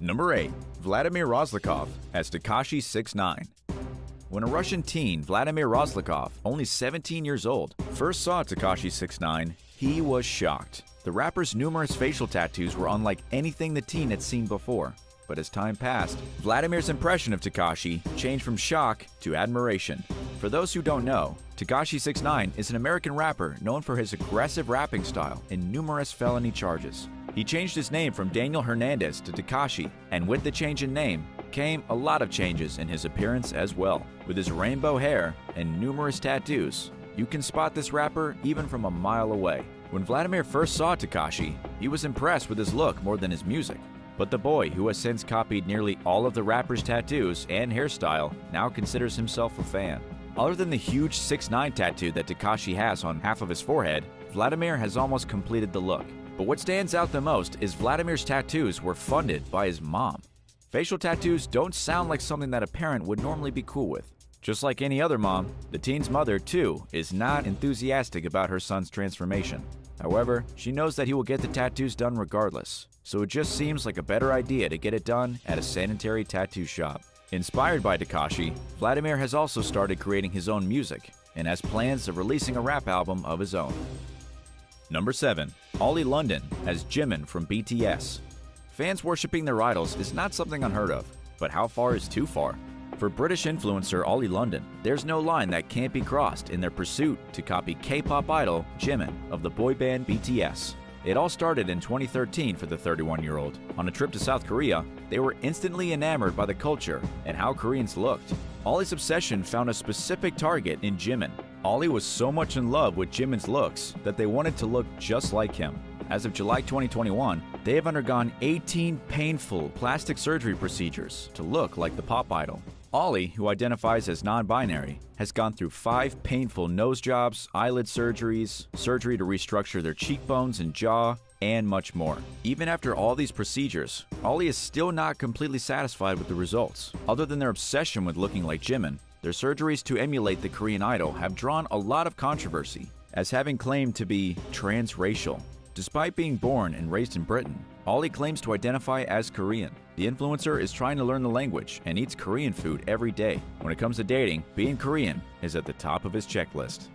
Number 8. Vladimir Rozlakov as Tekashi 6ix9ine. When a Russian teen, Vladimir Rozlakov, only 17 years old, first saw Tekashi 6ix9ine, he was shocked. The rapper's numerous facial tattoos were unlike anything the teen had seen before. But as time passed, Vladimir's impression of Tekashi changed from shock to admiration. For those who don't know, Tekashi 6ix9ine is an American rapper known for his aggressive rapping style and numerous felony charges. He changed his name from Daniel Hernandez to Tekashi, and with the change in name came a lot of changes in his appearance as well. With his rainbow hair and numerous tattoos, you can spot this rapper even from a mile away. When Vladimir first saw Tekashi, he was impressed with his look more than his music. But the boy, who has since copied nearly all of the rapper's tattoos and hairstyle, now considers himself a fan. Other than the huge 6ix9ine tattoo that Tekashi has on half of his forehead, Vladimir has almost completed the look. But what stands out the most is Vladimir's tattoos were funded by his mom. Facial tattoos don't sound like something that a parent would normally be cool with. Just like any other mom, the teen's mother, too, is not enthusiastic about her son's transformation. However, she knows that he will get the tattoos done regardless, so it just seems like a better idea to get it done at a sanitary tattoo shop. Inspired by Tekashi, Vladimir has also started creating his own music and has plans of releasing a rap album of his own. Number 7. Ollie London as Jimin from BTS. Fans worshipping their idols is not something unheard of, but how far is too far? For British influencer Ollie London, there's no line that can't be crossed in their pursuit to copy K-pop idol Jimin of the boy band BTS. It all started in 2013 for the 31-year-old. On a trip to South Korea, they were instantly enamored by the culture and how Koreans looked. Ollie's obsession found a specific target in Jimin. Ollie was so much in love with Jimin's looks that they wanted to look just like him. As of July 2021, they have undergone 18 painful plastic surgery procedures to look like the pop idol. Ollie, who identifies as non-binary, has gone through 5 painful nose jobs, eyelid surgeries, surgery to restructure their cheekbones and jaw, and much more. Even after all these procedures, Ollie is still not completely satisfied with the results. Other than their obsession with looking like Jimin, their surgeries to emulate the Korean idol have drawn a lot of controversy, as having claimed to be transracial. Despite being born and raised in Britain, Ollie claims to identify as Korean. The influencer is trying to learn the language and eats Korean food every day. When it comes to dating, being Korean is at the top of his checklist.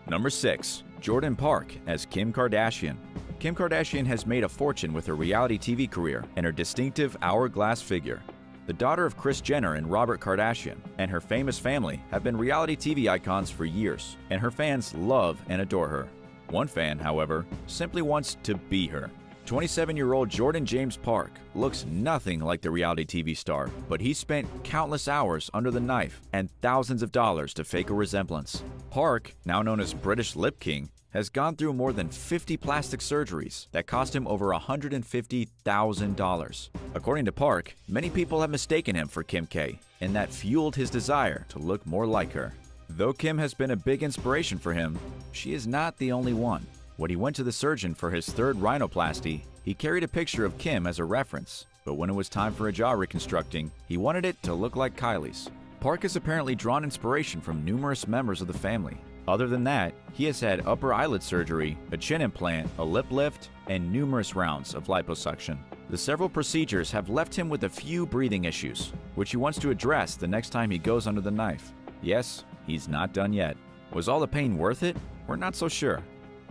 Number 6. Jordan Park as Kim Kardashian. Kim Kardashian has made a fortune with her reality TV career and her distinctive hourglass figure. The daughter of Kris Jenner and Robert Kardashian and her famous family have been reality TV icons for years, and her fans love and adore her. One fan, however, simply wants to be her. 27-year-old Jordan James Park looks nothing like the reality TV star, but he spent countless hours under the knife and thousands of dollars to fake a resemblance. Park, now known as British Lip King, has gone through more than 50 plastic surgeries that cost him over $150,000. According to Park, many people have mistaken him for Kim K, and that fueled his desire to look more like her. Though Kim has been a big inspiration for him, she is not the only one. When he went to the surgeon for his 3rd rhinoplasty, he carried a picture of Kim as a reference, but when it was time for a jaw reconstructing, he wanted it to look like Kylie's. Park has apparently drawn inspiration from numerous members of the family. Other than that, he has had upper eyelid surgery, a chin implant, a lip lift, and numerous rounds of liposuction. The several procedures have left him with a few breathing issues, which he wants to address the next time he goes under the knife. Yes, he's not done yet. Was all the pain worth it? We're not so sure.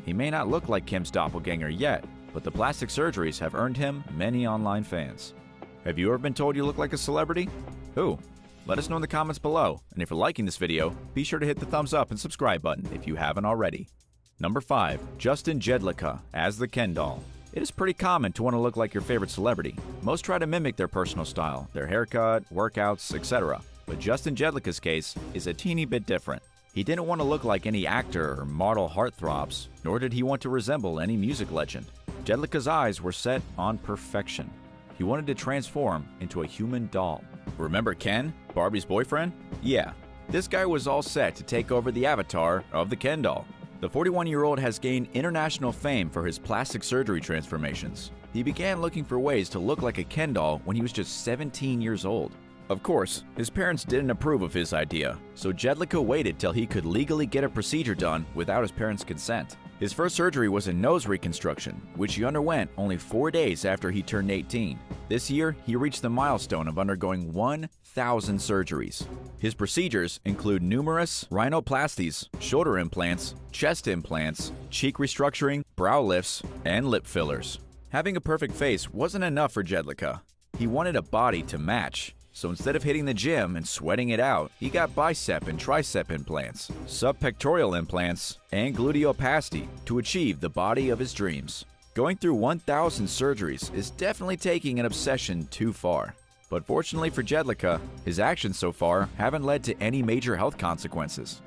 He may not look like Kim's doppelganger yet, but the plastic surgeries have earned him many online fans. Have you ever been told you look like a celebrity? Who? Let us know in the comments below, and if you're liking this video, be sure to hit the thumbs up and subscribe button if you haven't already. Number 5. Justin Jedlicka as the Ken doll. It is pretty common to want to look like your favorite celebrity. Most try to mimic their personal style, their haircut, workouts, etc. But Justin Jedlicka's case is a teeny bit different. He didn't want to look like any actor or model heartthrobs, nor did he want to resemble any music legend. Jedlicka's eyes were set on perfection. He wanted to transform into a human doll. Remember Ken, Barbie's boyfriend? Yeah, this guy was all set to take over the avatar of the Ken doll. The 41-year-old has gained international fame for his plastic surgery transformations. He began looking for ways to look like a Ken doll when he was just 17 years old. Of course, his parents didn't approve of his idea, so Jedlicka waited till he could legally get a procedure done without his parents' consent. His first surgery was a nose reconstruction, which he underwent only 4 days after he turned 18. This year, he reached the milestone of undergoing 1,000 surgeries. His procedures include numerous rhinoplasties, shoulder implants, chest implants, cheek restructuring, brow lifts, and lip fillers. Having a perfect face wasn't enough for Jedlicka. He wanted a body to match. So instead of hitting the gym and sweating it out, he got bicep and tricep implants, subpectoral implants, and gluteoplasty to achieve the body of his dreams. Going through 1,000 surgeries is definitely taking an obsession too far. But fortunately for Jedlicka, his actions so far haven't led to any major health consequences.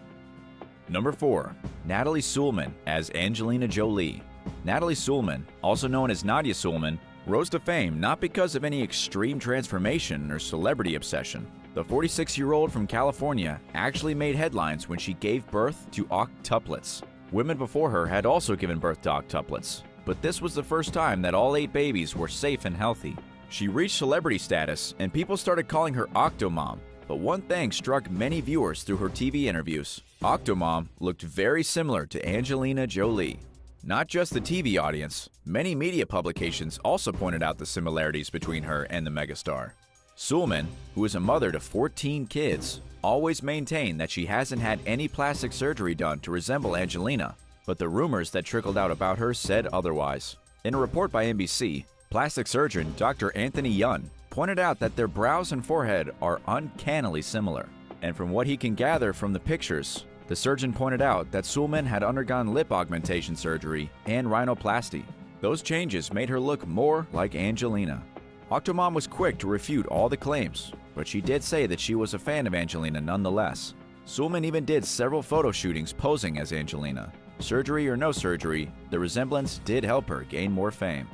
Number 4. Natalie Suleman as Angelina Jolie. Natalie Suleman, also known as Nadia Suleman, rose to fame not because of any extreme transformation or celebrity obsession. The 46-year-old from California actually made headlines when she gave birth to octuplets. Women before her had also given birth to octuplets, but this was the first time that all 8 babies were safe and healthy. She reached celebrity status, and people started calling her Octomom. But one thing struck many viewers through her TV interviews. Octomom looked very similar to Angelina Jolie. Not just the TV audience, many media publications also pointed out the similarities between her and the megastar. Suleman, who is a mother to 14 kids, always maintained that she hasn't had any plastic surgery done to resemble Angelina, but the rumors that trickled out about her said otherwise. In a report by NBC, plastic surgeon Dr. Anthony Yun pointed out that their brows and forehead are uncannily similar, and from what he can gather from the pictures, the surgeon pointed out that Suleman had undergone lip augmentation surgery and rhinoplasty. Those changes made her look more like Angelina. Octomom was quick to refute all the claims, but she did say that she was a fan of Angelina nonetheless. Suleman even did several photo shootings posing as Angelina. Surgery or no surgery, the resemblance did help her gain more fame.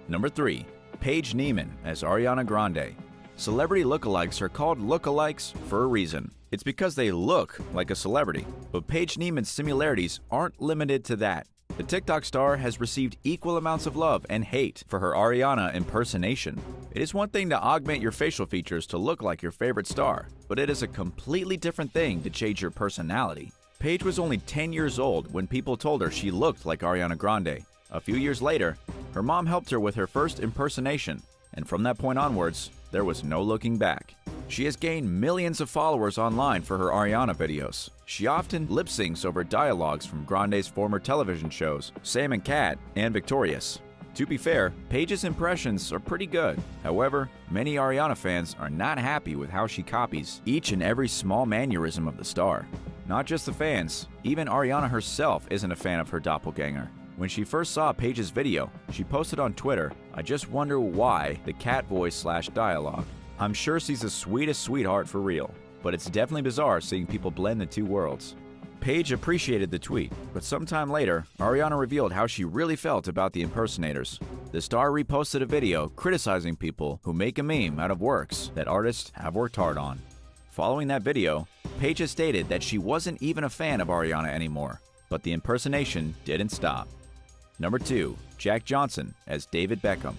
Number 3. Paige Neiman as Ariana Grande. Celebrity lookalikes are called lookalikes for a reason. It's because they look like a celebrity. But Paige Neiman's similarities aren't limited to that. The TikTok star has received equal amounts of love and hate for her Ariana impersonation. It is one thing to augment your facial features to look like your favorite star, but it is a completely different thing to change your personality. Paige was only 10 years old when people told her she looked like Ariana Grande. A few years later, her mom helped her with her first impersonation, and from that point onwards, there was no looking back. She has gained millions of followers online for her Ariana videos. She often lip-syncs over dialogues from Grande's former television shows, Sam and Cat and Victorious. To be fair, Paige's impressions are pretty good. However, many Ariana fans are not happy with how she copies each and every small mannerism of the star. Not just the fans, even Ariana herself isn't a fan of her doppelganger. When she first saw Paige's video, she posted on Twitter, "I just wonder why the cat voice/dialogue. I'm sure she's the sweetest sweetheart for real, but it's definitely bizarre seeing people blend the two worlds." Paige appreciated the tweet, but sometime later, Ariana revealed how she really felt about the impersonators. The star reposted a video criticizing people who make a meme out of works that artists have worked hard on. Following that video, Paige has stated that she wasn't even a fan of Ariana anymore, but the impersonation didn't stop. Number 2. Jack Johnson as David Beckham.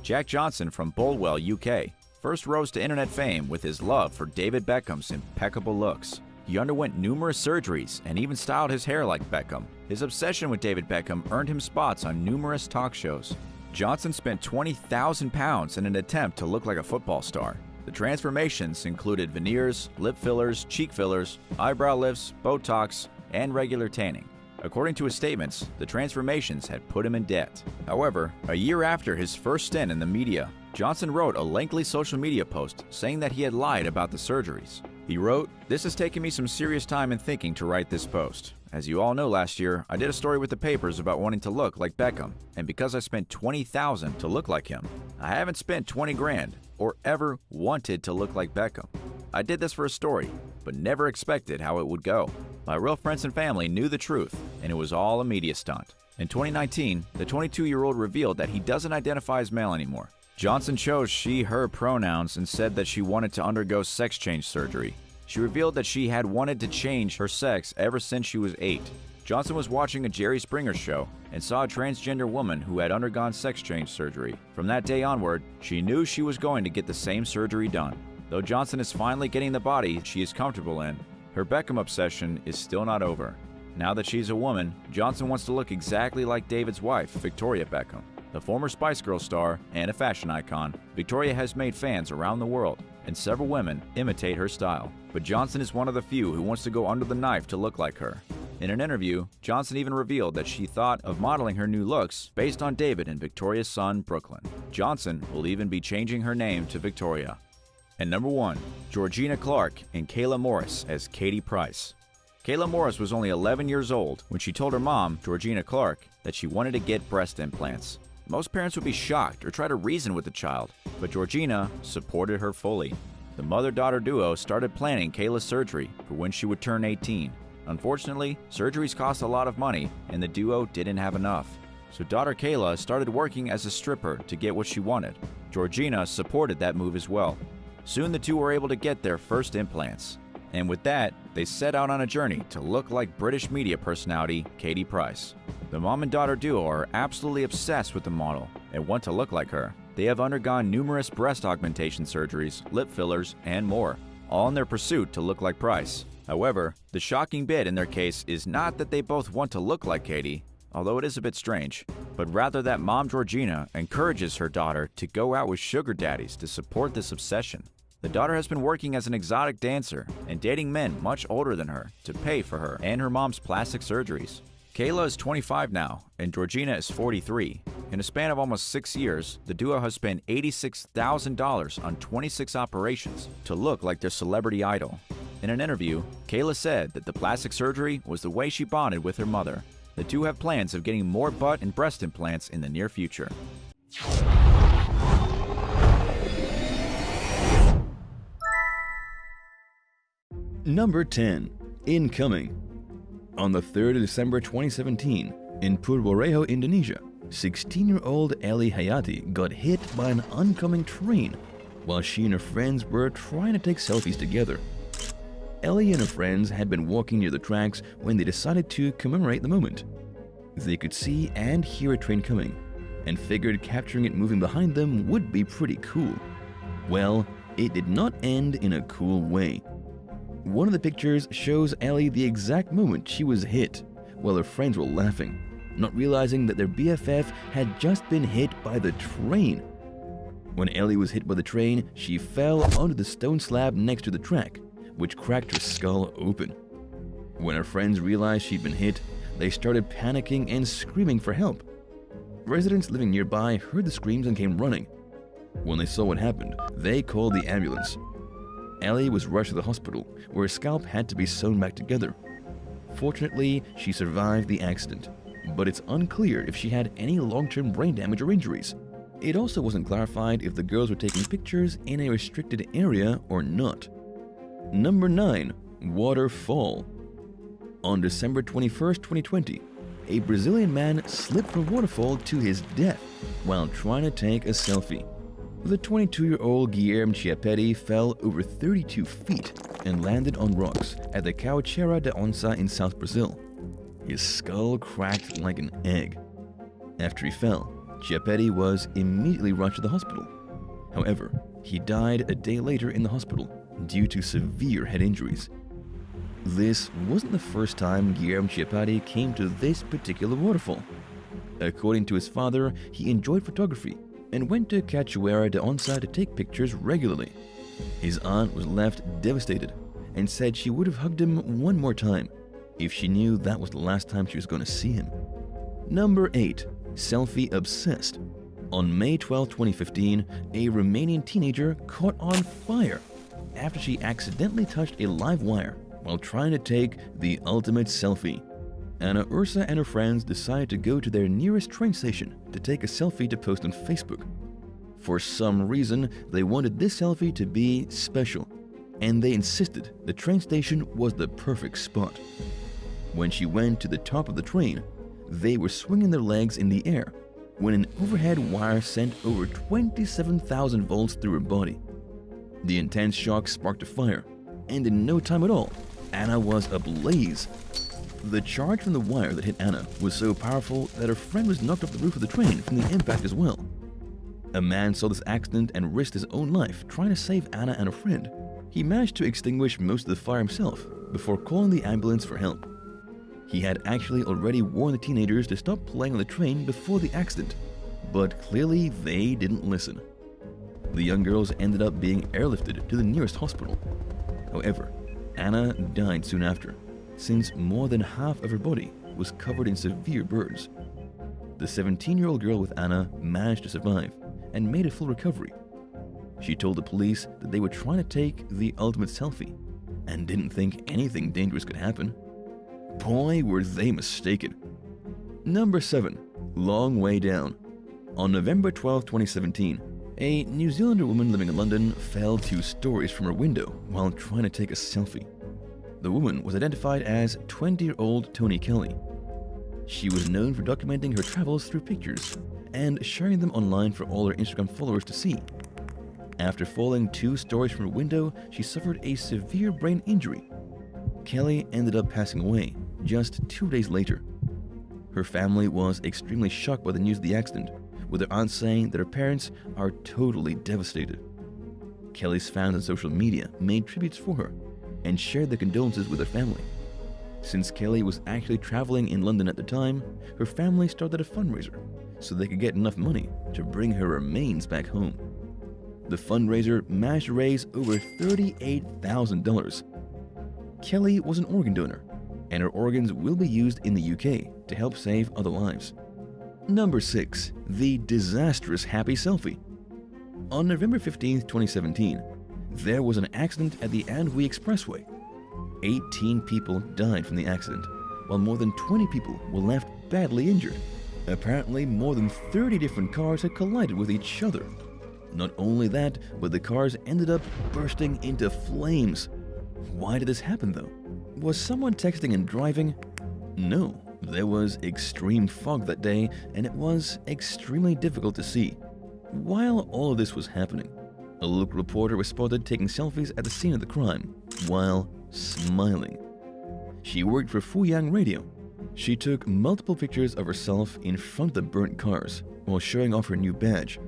Jack Johnson from Bolwell, UK, first rose to internet fame with his love for David Beckham's impeccable looks. He underwent numerous surgeries and even styled his hair like Beckham. His obsession with David Beckham earned him spots on numerous talk shows. Johnson spent £20,000 in an attempt to look like a football star. The transformations included veneers, lip fillers, cheek fillers, eyebrow lifts, Botox, and regular tanning. According to his statements, the transformations had put him in debt. However, a year after his first stint in the media, Johnson wrote a lengthy social media post saying that he had lied about the surgeries. He wrote, "This has taken me some serious time and thinking to write this post. As you all know, last year, I did a story with the papers about wanting to look like Beckham, and because I spent $20,000 to look like him, I haven't spent 20 grand or ever wanted to look like Beckham. I did this for a story, but never expected how it would go. My real friends and family knew the truth, and it was all a media stunt." In 2019, the 22-year-old revealed that he doesn't identify as male anymore. Johnson chose she/her pronouns and said that she wanted to undergo sex change surgery. She revealed that she had wanted to change her sex ever since she was 8. Johnson was watching a Jerry Springer show and saw a transgender woman who had undergone sex change surgery. From that day onward, she knew she was going to get the same surgery done. Though Johnson is finally getting the body she is comfortable in, her Beckham obsession is still not over. Now that she's a woman, Johnson wants to look exactly like David's wife, Victoria Beckham. The former Spice Girls star and a fashion icon, Victoria has made fans around the world, and several women imitate her style. But Johnson is one of the few who wants to go under the knife to look like her. In an interview, Johnson even revealed that she thought of modeling her new looks based on David and Victoria's son, Brooklyn. Johnson will even be changing her name to Victoria. And number 1, Georgina Clark and Kayla Morris as Katie Price. Kayla Morris was only 11 years old when she told her mom, Georgina Clark, that she wanted to get breast implants. Most parents would be shocked or try to reason with the child, but Georgina supported her fully. The mother-daughter duo started planning Kayla's surgery for when she would turn 18. Unfortunately, surgeries cost a lot of money, and the duo didn't have enough. So daughter Kayla started working as a stripper to get what she wanted. Georgina supported that move as well. Soon the two were able to get their first implants. And with that, they set out on a journey to look like British media personality Katie Price. The mom and daughter duo are absolutely obsessed with the model and want to look like her. They have undergone numerous breast augmentation surgeries, lip fillers, and more, all in their pursuit to look like Price. However, the shocking bit in their case is not that they both want to look like Katie, although it is a bit strange, but rather that mom Georgina encourages her daughter to go out with sugar daddies to support this obsession. The daughter has been working as an exotic dancer and dating men much older than her to pay for her and her mom's plastic surgeries. Kayla is 25 now, and Georgina is 43. In a span of almost 6 years, the duo has spent $86,000 on 26 operations to look like their celebrity idol. In an interview, Kayla said that the plastic surgery was the way she bonded with her mother. The two have plans of getting more butt and breast implants in the near future. Number 10. Incoming. On the 3rd of December 2017, in Purworejo, Indonesia, 16-year-old Ellie Hayati got hit by an oncoming train while she and her friends were trying to take selfies together. Ellie and her friends had been walking near the tracks when they decided to commemorate the moment. They could see and hear a train coming, and figured capturing it moving behind them would be pretty cool. Well, it did not end in a cool way. One of the pictures shows Ellie the exact moment she was hit, while her friends were laughing, not realizing that their BFF had just been hit by the train. When Ellie was hit by the train, she fell onto the stone slab next to the track, which cracked her skull open. When her friends realized she'd been hit, they started panicking and screaming for help. Residents living nearby heard the screams and came running. When they saw what happened, they called the ambulance. Ellie was rushed to the hospital, where her scalp had to be sewn back together. Fortunately, she survived the accident, but it's unclear if she had any long-term brain damage or injuries. It also wasn't clarified if the girls were taking pictures in a restricted area or not. Number 9. Waterfall. On December 21st, 2020, a Brazilian man slipped from a waterfall to his death while trying to take a selfie. The 22-year-old Guilherme Chiapetti fell over 32 feet and landed on rocks at the Cachoeira da Onça in South Brazil. His skull cracked like an egg. After he fell, Chiapetti was immediately rushed to the hospital. However, he died a day later in the hospital due to severe head injuries. This wasn't the first time Guilherme Chiapetti came to this particular waterfall. According to his father, he enjoyed photography and went to Cachoeira da Onça to take pictures regularly. His aunt was left devastated and said she would have hugged him one more time if she knew that was the last time she was going to see him. Number 8. Selfie obsessed. On May 12, 2015, a Romanian teenager caught on fire after she accidentally touched a live wire while trying to take the ultimate selfie. Anna Ursa and her friends decided to go to their nearest train station to take a selfie to post on Facebook. For some reason, they wanted this selfie to be special, and they insisted the train station was the perfect spot. When she went to the top of the train, they were swinging their legs in the air when an overhead wire sent over 27,000 volts through her body. The intense shock sparked a fire, and in no time at all, Anna was ablaze. The charge from the wire that hit Anna was so powerful that her friend was knocked off the roof of the train from the impact as well. A man saw this accident and risked his own life trying to save Anna and her friend. He managed to extinguish most of the fire himself before calling the ambulance for help. He had actually already warned the teenagers to stop playing on the train before the accident, but clearly they didn't listen. The young girls ended up being airlifted to the nearest hospital. However, Anna died soon after, since more than half of her body was covered in severe burns. The 17-year-old girl with Anna managed to survive and made a full recovery. She told the police that they were trying to take the ultimate selfie and didn't think anything dangerous could happen. Boy, were they mistaken. Number 7. Long Way Down. On November 12, 2017, a New Zealander woman living in London fell 2 stories from her window while trying to take a selfie. The woman was identified as 20-year-old Toni Kelly. She was known for documenting her travels through pictures and sharing them online for all her Instagram followers to see. After falling 2 stories from her window, she suffered a severe brain injury. Kelly ended up passing away just 2 days later. Her family was extremely shocked by the news of the accident, with her aunt saying that her parents are totally devastated. Kelly's fans on social media made tributes for her and shared their condolences with her family. Since Kelly was actually traveling in London at the time, her family started a fundraiser so they could get enough money to bring her remains back home. The fundraiser managed to raise over $38,000. Kelly was an organ donor, and her organs will be used in the UK to help save other lives. Number 6. The disastrous happy selfie. On November 15, 2017, there was an accident at the Andwy Expressway. 18 people died from the accident, while more than 20 people were left badly injured. Apparently, more than 30 different cars had collided with each other. Not only that, but the cars ended up bursting into flames. Why did this happen though? Was someone texting and driving? No, there was extreme fog that day and it was extremely difficult to see. While all of this was happening, a local reporter was spotted taking selfies at the scene of the crime while smiling. She worked for Fuyang Radio. She took multiple pictures of herself in front of the burnt cars while showing off her new badge.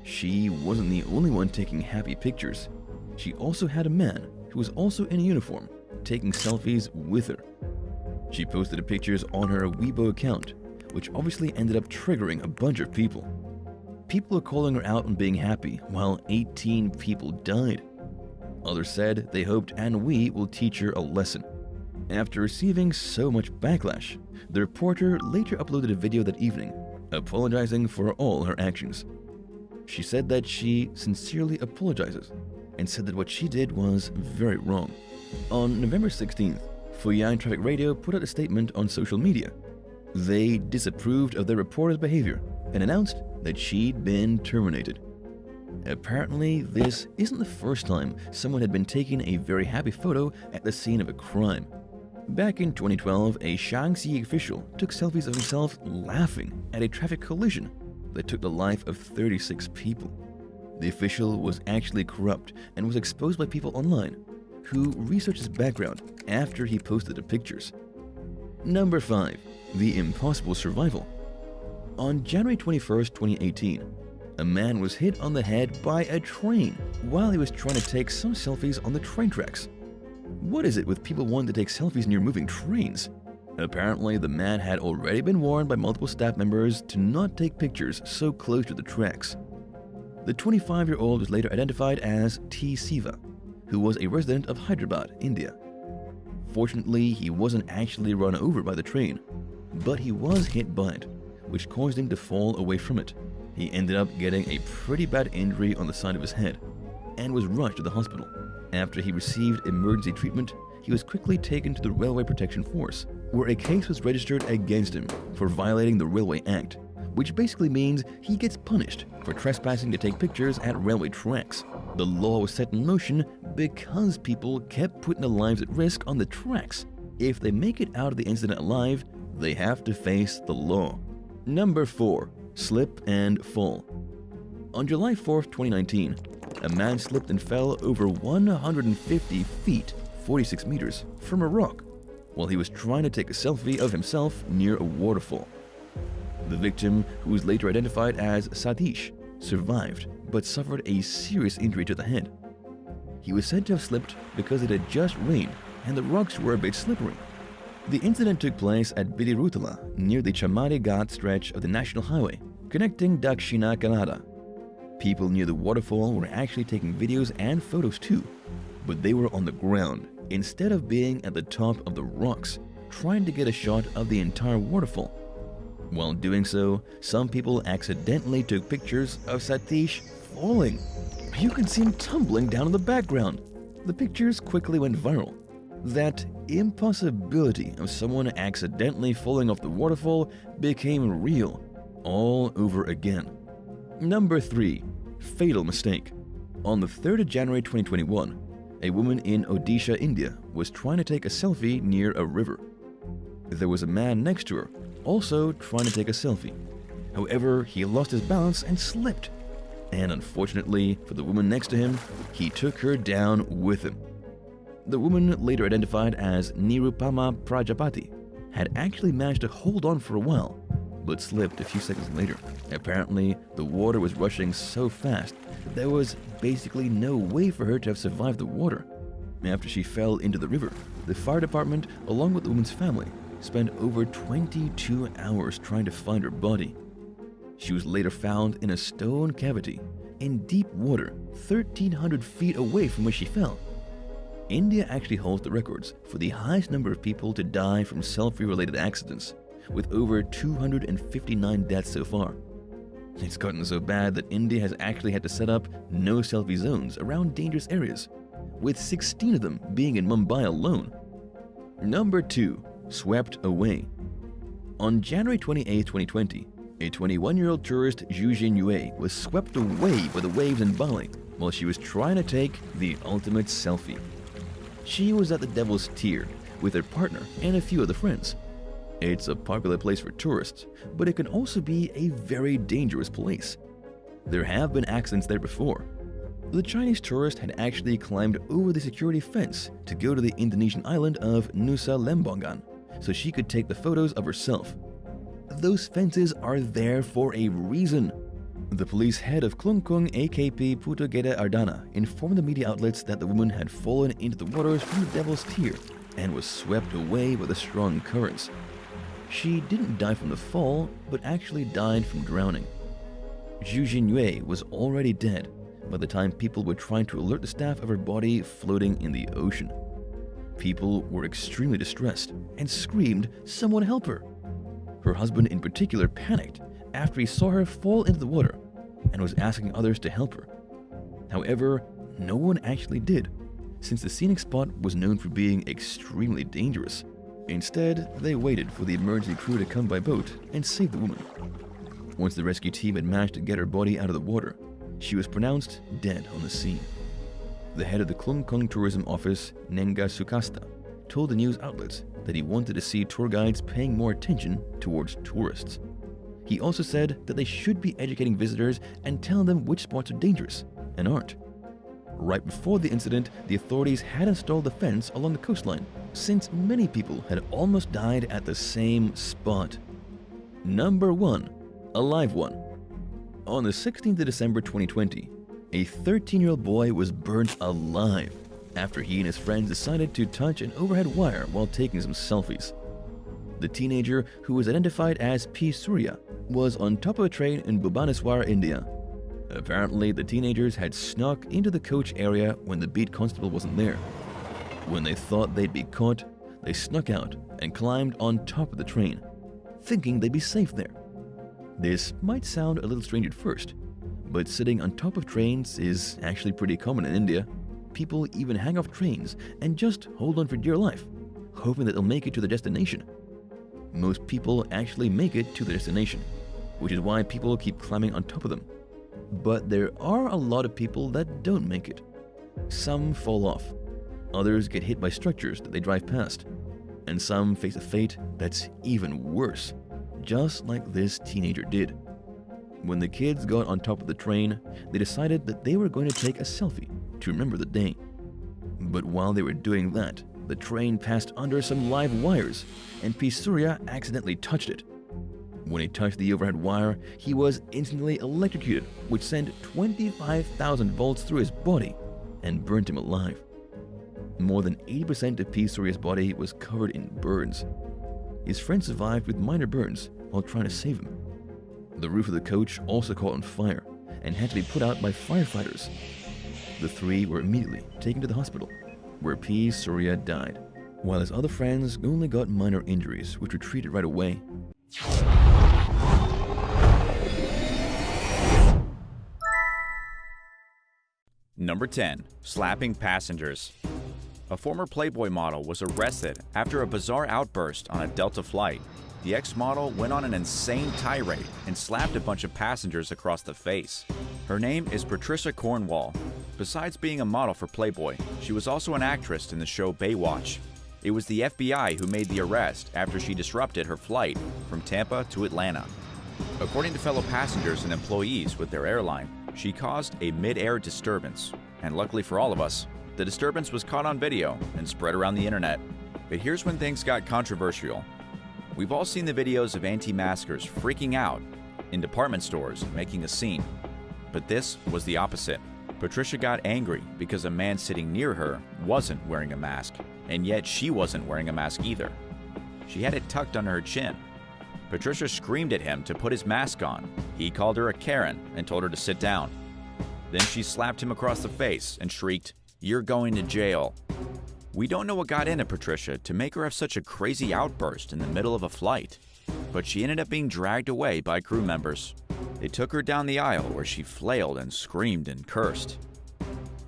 She wasn't the only one taking happy pictures. She also had a man who was also in uniform taking selfies with her. She posted the pictures on her Weibo account, which obviously ended up triggering a bunch of people. People are calling her out on being happy, while 18 people died. Others said they hoped Andwy will teach her a lesson. After receiving so much backlash, the reporter later uploaded a video that evening, apologizing for all her actions. She said that she sincerely apologizes and said that what she did was very wrong. On November 16th, Fuyang Traffic Radio put out a statement on social media. They disapproved of the reporter's behavior and announced that she'd been terminated. Apparently, this isn't the first time someone had been taking a very happy photo at the scene of a crime. Back in 2012, a Shaanxi official took selfies of himself laughing at a traffic collision that took the life of 36 people. The official was actually corrupt and was exposed by people online who researched his background after he posted the pictures. Number 5. The impossible survival. On January 21st, 2018, a man was hit on the head by a train while he was trying to take some selfies on the train tracks. What is it with people wanting to take selfies near moving trains? Apparently, the man had already been warned by multiple staff members to not take pictures so close to the tracks. The 25-year-old was later identified as T. Siva, who was a resident of Hyderabad, India. Fortunately, he wasn't actually run over by the train, but he was hit by it, which caused him to fall away from it. He ended up getting a pretty bad injury on the side of his head and was rushed to the hospital. After he received emergency treatment, he was quickly taken to the Railway Protection Force, where a case was registered against him for violating the Railway Act, which basically means he gets punished for trespassing to take pictures at railway tracks. The law was set in motion because people kept putting their lives at risk on the tracks. If they make it out of the incident alive, they have to face the law. Number 4. Slip and fall. On July 4th, 2019, a man slipped and fell over 150 feet, 46 meters, from a rock while he was trying to take a selfie of himself near a waterfall. The victim, who was later identified as Satish, survived but suffered a serious injury to the head. He was said to have slipped because it had just rained and the rocks were a bit slippery. The incident took place at Bilirutala, near the Chamari Ghat stretch of the national highway, connecting Dakshina Kannada. People near the waterfall were actually taking videos and photos too, but they were on the ground instead of being at the top of the rocks, trying to get a shot of the entire waterfall. While doing so, some people accidentally took pictures of Satish falling. You can see him tumbling down in the background. The pictures quickly went viral. That impossibility of someone accidentally falling off the waterfall became real all over again. Number 3. Fatal mistake. On the 3rd of January 2021, a woman in Odisha, India was trying to take a selfie near a river. There was a man next to her, also trying to take a selfie. However, he lost his balance and slipped. And unfortunately for the woman next to him, he took her down with him. The woman, later identified as Nirupama Prajapati, had actually managed to hold on for a while, but slipped a few seconds later. Apparently, the water was rushing so fast that there was basically no way for her to have survived the water. After she fell into the river, the fire department, along with the woman's family, spent over 22 hours trying to find her body. She was later found in a stone cavity in deep water 1,300 feet away from where she fell. India actually holds the records for the highest number of people to die from selfie-related accidents, with over 259 deaths so far. It's gotten so bad that India has actually had to set up no selfie zones around dangerous areas, with 16 of them being in Mumbai alone. Number 2. Swept away. On January 28, 2020, a 21-year-old tourist, Zhu Jinyue, was swept away by the waves in Bali while she was trying to take the ultimate selfie. She was at the Devil's Tier with her partner and a few other friends. It's a popular place for tourists, but it can also be a very dangerous place. There have been accidents there before. The Chinese tourist had actually climbed over the security fence to go to the Indonesian island of Nusa Lembongan so she could take the photos of herself. Those fences are there for a reason. The police head of Klungkung AKP Putugeda Ardana informed the media outlets that the woman had fallen into the waters from the Devil's Tier and was swept away by the strong currents. She didn't die from the fall, but actually died from drowning. Zhu Jinyue was already dead by the time people were trying to alert the staff of her body floating in the ocean. People were extremely distressed and screamed, "Someone help her!" Her husband in particular panicked after he saw her fall into the water and was asking others to help her. However, no one actually did, since the scenic spot was known for being extremely dangerous. Instead, they waited for the emergency crew to come by boat and save the woman. Once the rescue team had managed to get her body out of the water, she was pronounced dead on the scene. The head of the Klungkung Tourism Office, Nenga Sukasta, told the news outlets that he wanted to see tour guides paying more attention towards tourists. He also said that they should be educating visitors and telling them which spots are dangerous and aren't. Right before the incident, the authorities had installed a fence along the coastline, since many people had almost died at the same spot. Number 1. A live one. On the 16th of December 2020, a 13-year-old boy was burnt alive after he and his friends decided to touch an overhead wire while taking some selfies. The teenager, who was identified as P. Surya, was on top of a train in Bhubaneswar, India. Apparently, the teenagers had snuck into the coach area when the beat constable wasn't there. When they thought they'd be caught, they snuck out and climbed on top of the train, thinking they'd be safe there. This might sound a little strange at first, but sitting on top of trains is actually pretty common in India. People even hang off trains and just hold on for dear life, hoping that they'll make it to the destination. Most people actually make it to the destination, which is why people keep climbing on top of them. But there are a lot of people that don't make it. Some fall off, others get hit by structures that they drive past, and some face a fate that's even worse, just like this teenager did. When the kids got on top of the train, they decided that they were going to take a selfie to remember the day. But while they were doing that, the train passed under some live wires, and P. Surya accidentally touched it. When he touched the overhead wire, he was instantly electrocuted, which sent 25,000 volts through his body and burnt him alive. More than 80% of P. Soria's body was covered in burns. His friend survived with minor burns while trying to save him. The roof of the coach also caught on fire and had to be put out by firefighters. The three were immediately taken to the hospital, where P. Soria died, while his other friends only got minor injuries, which were treated right away. Number 10. Slapping passengers. A former Playboy model was arrested after a bizarre outburst on a Delta flight. The ex-model went on an insane tirade and slapped a bunch of passengers across the face. Her name is Patricia Cornwall. Besides being a model for Playboy, she was also an actress in the show Baywatch. It was the FBI who made the arrest after she disrupted her flight from Tampa to Atlanta. According to fellow passengers and employees with their airline, she caused a mid-air disturbance, and luckily for all of us, the disturbance was caught on video and spread around the internet. But here's when things got controversial. We've all seen the videos of anti-maskers freaking out in department stores and making a scene. But this was the opposite. Patricia got angry because a man sitting near her wasn't wearing a mask, and yet she wasn't wearing a mask either. She had it tucked under her chin. Patricia screamed at him to put his mask on. He called her a Karen and told her to sit down. Then she slapped him across the face and shrieked, "You're going to jail." We don't know what got into Patricia to make her have such a crazy outburst in the middle of a flight, but she ended up being dragged away by crew members. They took her down the aisle where she flailed and screamed and cursed.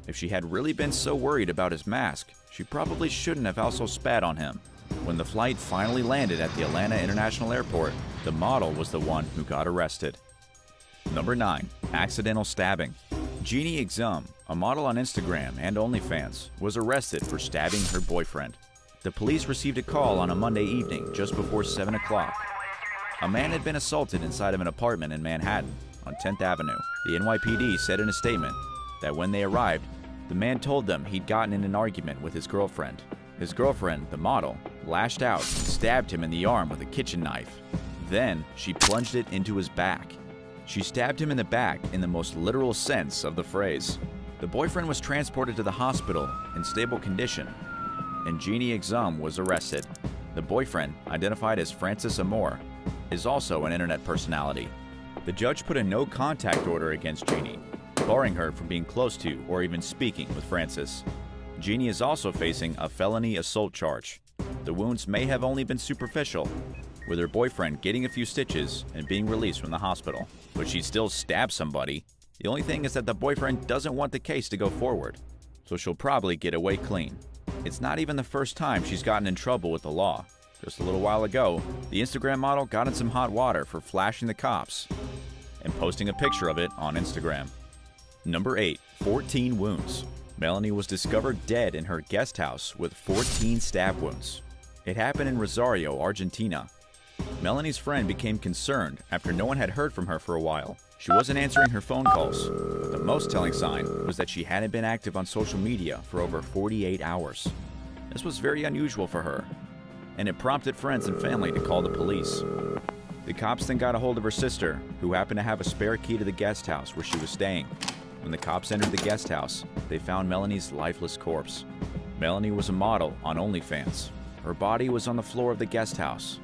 If she had really been so worried about his mask, she probably shouldn't have also spat on him. When the flight finally landed at the Atlanta International Airport, the model was the one who got arrested. Number 9. Accidental stabbing. Jeannie Exum, a model on Instagram and OnlyFans, was arrested for stabbing her boyfriend. The police received a call on a Monday evening just before 7 o'clock. A man had been assaulted inside of an apartment in Manhattan on 10th Avenue. The NYPD said in a statement that when they arrived, the man told them he'd gotten in an argument with his girlfriend. His girlfriend, the model, lashed out and stabbed him in the arm with a kitchen knife. Then she plunged it into his back. She stabbed him in the back in the most literal sense of the phrase. The boyfriend was transported to the hospital in stable condition, and Jeannie Exum was arrested. The boyfriend, identified as Francis Amore, is also an internet personality. The judge put a no-contact order against Jeannie, barring her from being close to or even speaking with Francis. Jeannie is also facing a felony assault charge. The wounds may have only been superficial, with her boyfriend getting a few stitches and being released from the hospital. But she still stabbed somebody. The only thing is that the boyfriend doesn't want the case to go forward, so she'll probably get away clean. It's not even the first time she's gotten in trouble with the law. Just a little while ago, the Instagram model got in some hot water for flashing the cops and posting a picture of it on Instagram. Number 8. 14 wounds. Melanie was discovered dead in her guest house with 14 stab wounds. It happened in Rosario, Argentina. Melanie's friend became concerned after no one had heard from her for a while. She wasn't answering her phone calls, but the most telling sign was that she hadn't been active on social media for over 48 hours. This was very unusual for her, and it prompted friends and family to call the police. The cops then got a hold of her sister, who happened to have a spare key to the guest house where she was staying. When the cops entered the guest house, they found Melanie's lifeless corpse. Melanie was a model on OnlyFans. Her body was on the floor of the guest house,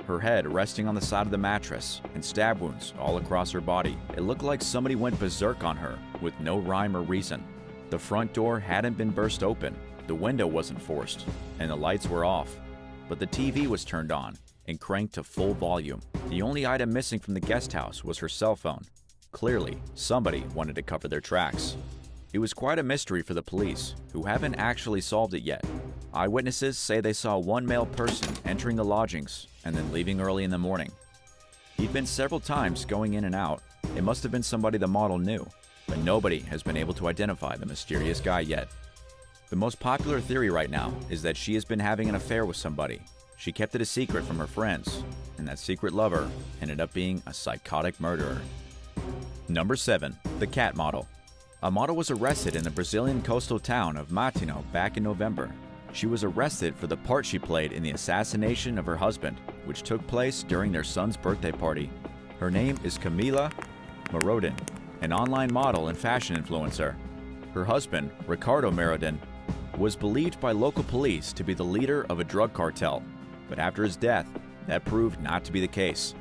her head resting on the side of the mattress, and stab wounds all across her body. It looked like somebody went berserk on her with no rhyme or reason. The front door hadn't been burst open, the window wasn't forced, and the lights were off. But the TV was turned on and cranked to full volume. The only item missing from the guest house was her cell phone. Clearly, somebody wanted to cover their tracks. It was quite a mystery for the police, who haven't actually solved it yet. Eyewitnesses say they saw one male person entering the lodgings and then leaving early in the morning. He'd been several times going in and out. It must have been somebody the model knew, but nobody has been able to identify the mysterious guy yet. The most popular theory right now is that she has been having an affair with somebody. She kept it a secret from her friends, and that secret lover ended up being a psychotic murderer. Number 7. The cat model. A model was arrested in the Brazilian coastal town of Matinho back in November. She was arrested for the part she played in the assassination of her husband, which took place during their son's birthday party. Her name is Camila Marodin, an online model and fashion influencer. Her husband, Ricardo Marodin, was believed by local police to be the leader of a drug cartel, but after his death, that proved not to be the case.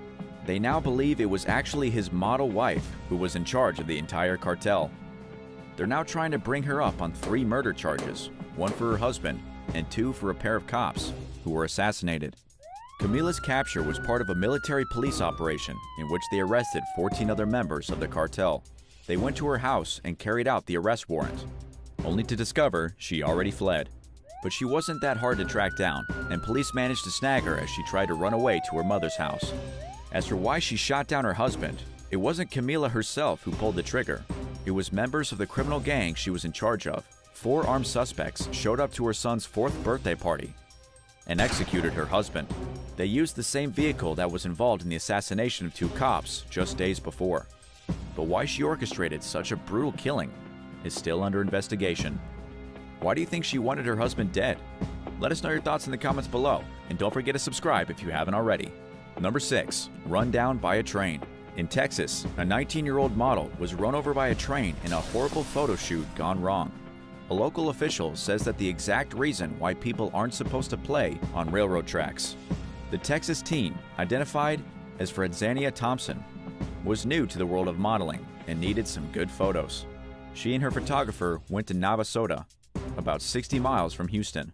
They now believe it was actually his model wife who was in charge of the entire cartel. They're now trying to bring her up on 3 murder charges, 1 for her husband and 2 for a pair of cops who were assassinated. Camila's capture was part of a military police operation in which they arrested 14 other members of the cartel. They went to her house and carried out the arrest warrant, only to discover she already fled. But she wasn't that hard to track down, and police managed to snag her as she tried to run away to her mother's house. As for why she shot down her husband, it wasn't Camila herself who pulled the trigger. It was members of the criminal gang she was in charge of. 4 armed suspects showed up to her son's 4th birthday party and executed her husband. They used the same vehicle that was involved in the assassination of 2 cops just days before. But why she orchestrated such a brutal killing is still under investigation. Why do you think she wanted her husband dead? Let us know your thoughts in the comments below, and don't forget to subscribe if you haven't already. Number 6. Run down by a train. In Texas, a 19-year-old model was run over by a train in a horrible photo shoot gone wrong. A local official says that the exact reason why people aren't supposed to play on railroad tracks. The Texas teen, identified as Fredzania Thompson, was new to the world of modeling and needed some good photos. She and her photographer went to Navasota, about 60 miles from Houston.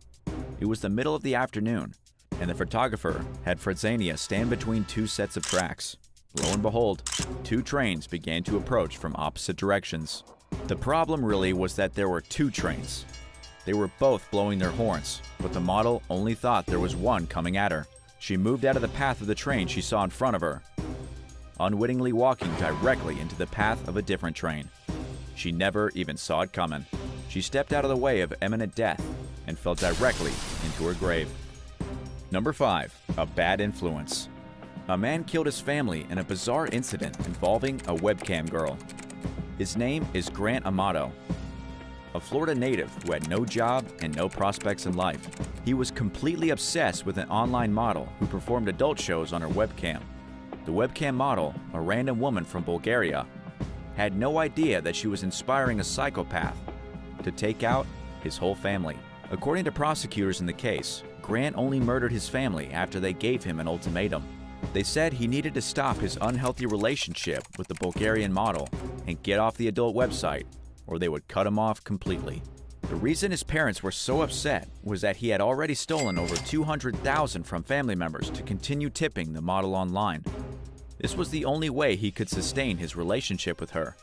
It was the middle of the afternoon, and the photographer had Fredzania stand between 2 sets of tracks. Lo and behold, 2 trains began to approach from opposite directions. The problem really was that there were 2 trains. They were both blowing their horns, but the model only thought there was one coming at her. She moved out of the path of the train she saw in front of her, unwittingly walking directly into the path of a different train. She never even saw it coming. She stepped out of the way of imminent death and fell directly into her grave. Number 5. A bad influence. A man killed his family in a bizarre incident involving a webcam girl. His name is Grant Amato, a Florida native who had no job and no prospects in life. He was completely obsessed with an online model who performed adult shows on her webcam. The webcam model, a random woman from Bulgaria, had no idea that she was inspiring a psychopath to take out his whole family. According to prosecutors in the case, Grant only murdered his family after they gave him an ultimatum. They said he needed to stop his unhealthy relationship with the Bulgarian model and get off the adult website, or they would cut him off completely. The reason his parents were so upset was that he had already stolen over $200,000 from family members to continue tipping the model online. This was the only way he could sustain his relationship with her.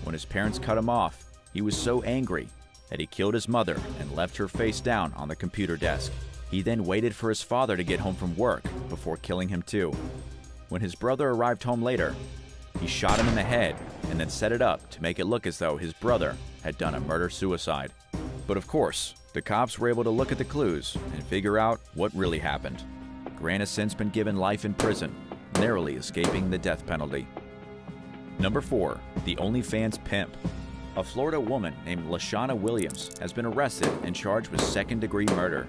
When his parents cut him off, he was so angry that he killed his mother and left her face down on the computer desk. He then waited for his father to get home from work before killing him too. When his brother arrived home later, he shot him in the head and then set it up to make it look as though his brother had done a murder-suicide. But of course, the cops were able to look at the clues and figure out what really happened. Grant has since been given life in prison, narrowly escaping the death penalty. Number 4. The OnlyFans Pimp. A Florida woman named LaShawna Williams has been arrested and charged with second-degree murder.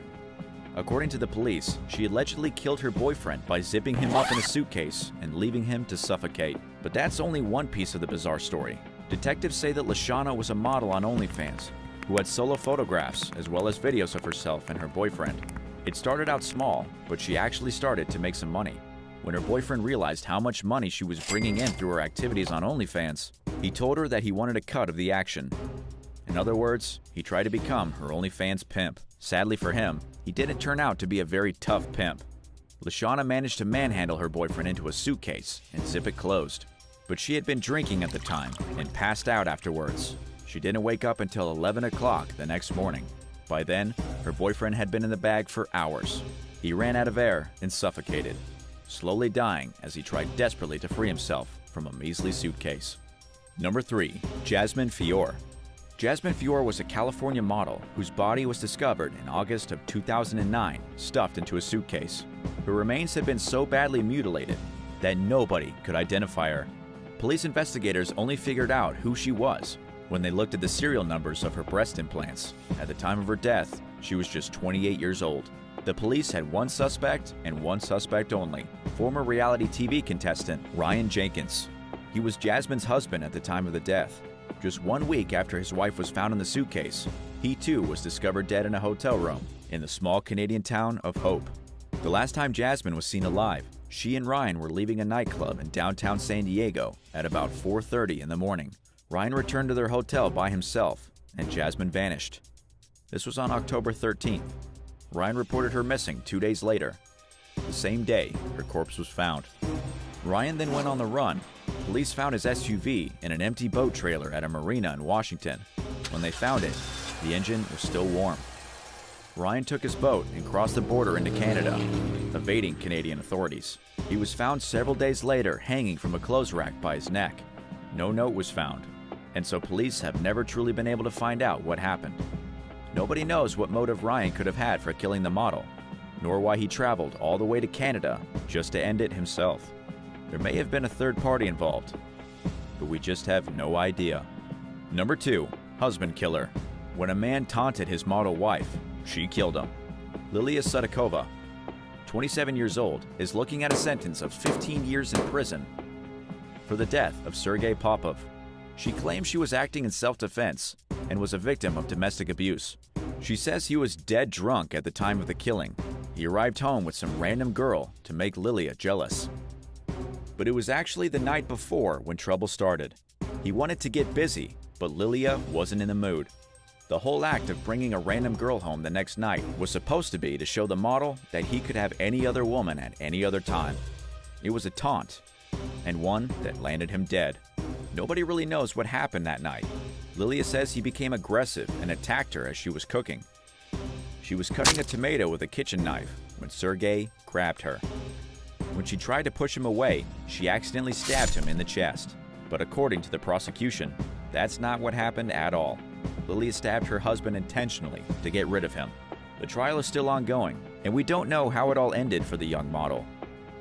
According to the police, she allegedly killed her boyfriend by zipping him up in a suitcase and leaving him to suffocate. But that's only one piece of the bizarre story. Detectives say that LaShawna was a model on OnlyFans who had solo photographs as well as videos of herself and her boyfriend. It started out small, but she actually started to make some money. When her boyfriend realized how much money she was bringing in through her activities on OnlyFans, he told her that he wanted a cut of the action. In other words, he tried to become her OnlyFans pimp. Sadly for him, he didn't turn out to be a very tough pimp. LaShawna managed to manhandle her boyfriend into a suitcase and zip it closed. But she had been drinking at the time and passed out afterwards. She didn't wake up until 11 o'clock the next morning. By then, her boyfriend had been in the bag for hours. He ran out of air and suffocated, slowly dying as he tried desperately to free himself from a measly suitcase. Number 3. Jasmine Fior. Jasmine Fior was a California model whose body was discovered in August of 2009, stuffed into a suitcase. Her remains had been so badly mutilated that nobody could identify her. Police investigators only figured out who she was when they looked at the serial numbers of her breast implants. At the time of her death, she was just 28 years old. The police had one suspect and one suspect only, former reality TV contestant Ryan Jenkins. He was Jasmine's husband at the time of the death. Just 1 week after his wife was found in the suitcase, he too was discovered dead in a hotel room in the small Canadian town of Hope. The last time Jasmine was seen alive, she and Ryan were leaving a nightclub in downtown San Diego at about 4:30 in the morning. Ryan returned to their hotel by himself, and Jasmine vanished. This was on October 13th. Ryan reported her missing 2 days later. The same day, her corpse was found. Ryan then went on the run. Police found his SUV in an empty boat trailer at a marina in Washington. When they found it, the engine was still warm. Ryan took his boat and crossed the border into Canada, evading Canadian authorities. He was found several days later hanging from a clothes rack by his neck. No note was found, and so police have never truly been able to find out what happened. Nobody knows what motive Ryan could have had for killing the model, nor why he traveled all the way to Canada just to end it himself. There may have been a third party involved, but we just have no idea. Number 2, husband killer. When a man taunted his model wife, she killed him. Lilia Sudakova, 27 years old, is looking at a sentence of 15 years in prison for the death of Sergei Popov. She claims she was acting in self-defense and was a victim of domestic abuse. She says he was dead drunk at the time of the killing. He arrived home with some random girl to make Lilia jealous. But it was actually the night before when trouble started. He wanted to get busy, but Lilia wasn't in the mood. The whole act of bringing a random girl home the next night was supposed to be to show the model that he could have any other woman at any other time. It was a taunt, and one that landed him dead. Nobody really knows what happened that night. Lilia says he became aggressive and attacked her as she was cooking. She was cutting a tomato with a kitchen knife when Sergei grabbed her. When she tried to push him away, she accidentally stabbed him in the chest. But according to the prosecution, that's not what happened at all. Lilia stabbed her husband intentionally to get rid of him. The trial is still ongoing, and we don't know how it all ended for the young model.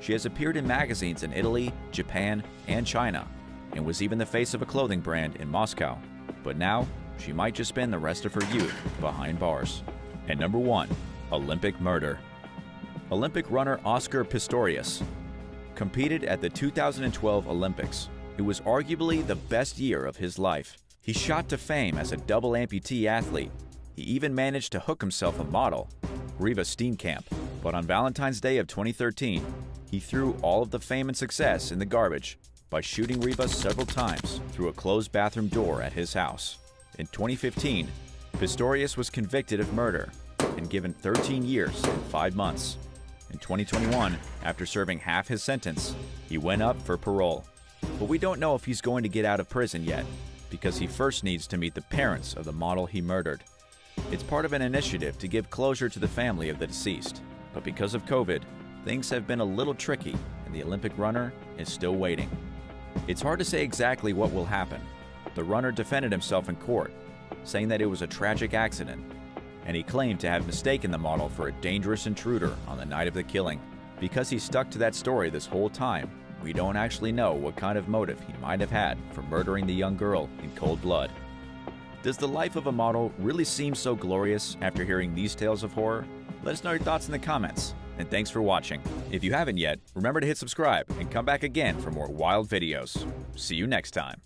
She has appeared in magazines in Italy, Japan, and China, and was even the face of a clothing brand in Moscow. But now, she might just spend the rest of her youth behind bars. And number 1, Olympic murder. Olympic runner Oscar Pistorius competed at the 2012 Olympics. It was arguably the best year of his life. He shot to fame as a double amputee athlete. He even managed to hook himself a model, Riva Steenkamp. But on Valentine's Day of 2013, he threw all of the fame and success in the garbage by shooting Riva several times through a closed bathroom door at his house. In 2015, Pistorius was convicted of murder and given 13 years and 5 months. In 2021, after serving half his sentence, he went up for parole. But we don't know if he's going to get out of prison yet, because he first needs to meet the parents of the model he murdered. It's part of an initiative to give closure to the family of the deceased. But because of COVID, things have been a little tricky, and the Olympic runner is still waiting. It's hard to say exactly what will happen. The runner defended himself in court, saying that it was a tragic accident, and he claimed to have mistaken the model for a dangerous intruder on the night of the killing. Because he stuck to that story this whole time, we don't actually know what kind of motive he might have had for murdering the young girl in cold blood. Does the life of a model really seem so glorious after hearing these tales of horror? Let us know your thoughts in the comments, and thanks for watching. If you haven't yet, remember to hit subscribe and come back again for more wild videos. See you next time.